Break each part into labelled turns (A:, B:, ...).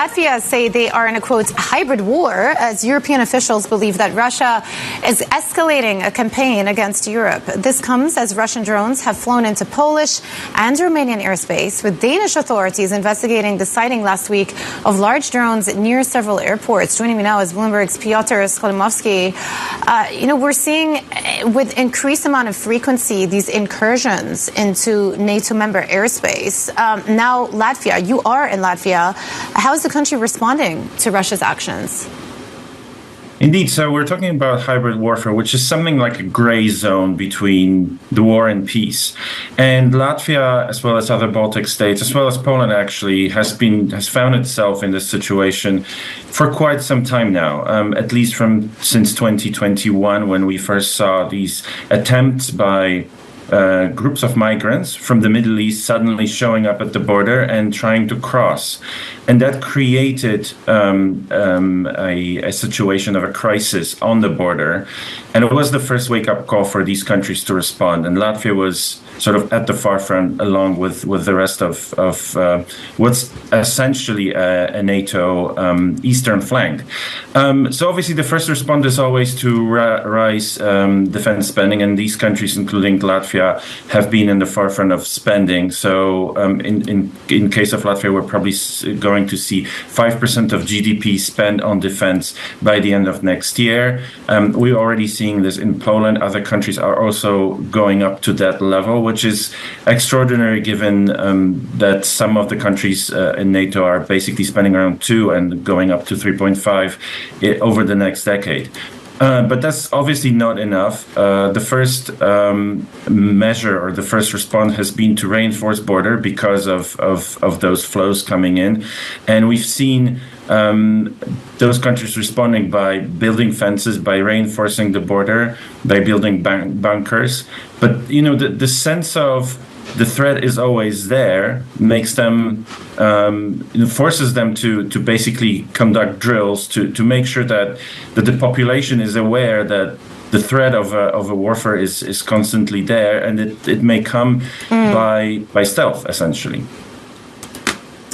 A: Latvia say they are in a, quote, hybrid war, as European officials believe that Russia is escalating a campaign against Europe. This comes as Russian drones have flown into Polish and Romanian airspace, with Danish authorities investigating the sighting last week of large drones near several airports. Joining me now is Bloomberg's Piotr Skolimowski. We're seeing with increased amount of frequency these incursions into NATO member airspace. Now, Latvia, you are in Latvia. How is the country responding to Russia's actions?
B: Indeed. So we're talking about hybrid warfare, which is something like a gray zone between the war and peace. And Latvia, as well as other Baltic states, as well as Poland, actually, has found itself in this situation for quite some time now, at least since 2021, when we first saw these attempts by groups of migrants from the Middle East suddenly showing up at the border and trying to cross. And that created a situation of a crisis on the border. And it was the first wake-up call for these countries to respond. And Latvia was sort of at the forefront, along with the rest of what's essentially a NATO eastern flank. So obviously the first response is always to rise defense spending, and these countries, including Latvia, have been in the forefront of spending. So in case of Latvia, we're probably going to see 5% of GDP spent on defense by the end of next year. We're already seeing this in Poland. Other countries are also going up to that level, which is extraordinary given that some of the countries in NATO are basically spending around 2 and going up to 3.5 over the next decade. But that's obviously not enough. The first measure or the first response has been to reinforce border because of those flows coming in. And we've seen those countries responding by building fences, by reinforcing the border, by building bunkers. But, the sense of the threat is always there, makes them, forces them to basically conduct drills to make sure that the population is aware that the threat of a warfare is constantly there, and it may come by stealth, essentially.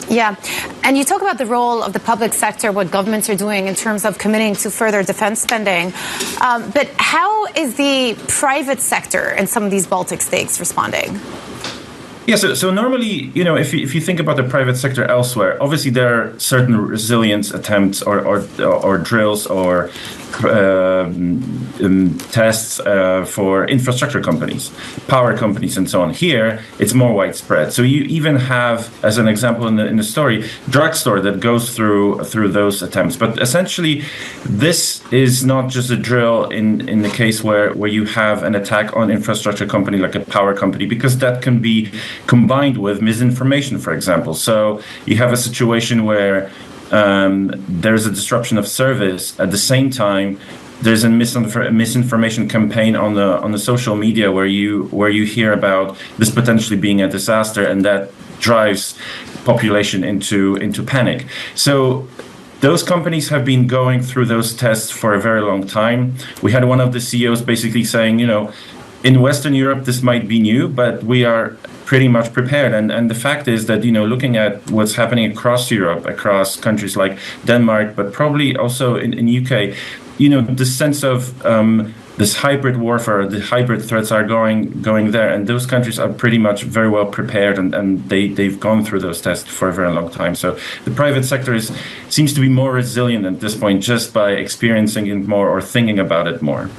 A: Yeah. And you talk about the role of the public sector, what governments are doing in terms of committing to further defense spending. But how is the private sector in some of these Baltic states responding?
B: Yeah, so normally, if you think about the private sector elsewhere, obviously there are certain resilience attempts or drills or tests for infrastructure companies, power companies, and so on. Here, it's more widespread. So you even have, as an example in the story, drugstore that goes through those attempts. But essentially, this is not just a drill in the case where you have an attack on infrastructure company like a power company, because that can be combined with misinformation, for example. So you have a situation where there's a disruption of service. At the same time, there's a misinformation campaign on the social media where you hear about this potentially being a disaster, and that drives population into panic. So those companies have been going through those tests for a very long time. We had one of the CEOs basically saying, in Western Europe, this might be new, but we are pretty much prepared. And the fact is that, looking at what's happening across Europe, across countries like Denmark, but probably also in UK, the sense of this hybrid warfare, the hybrid threats are going there. And those countries are pretty much very well prepared, and they've gone through those tests for a very long time. So the private sector seems to be more resilient at this point just by experiencing it more or thinking about it more.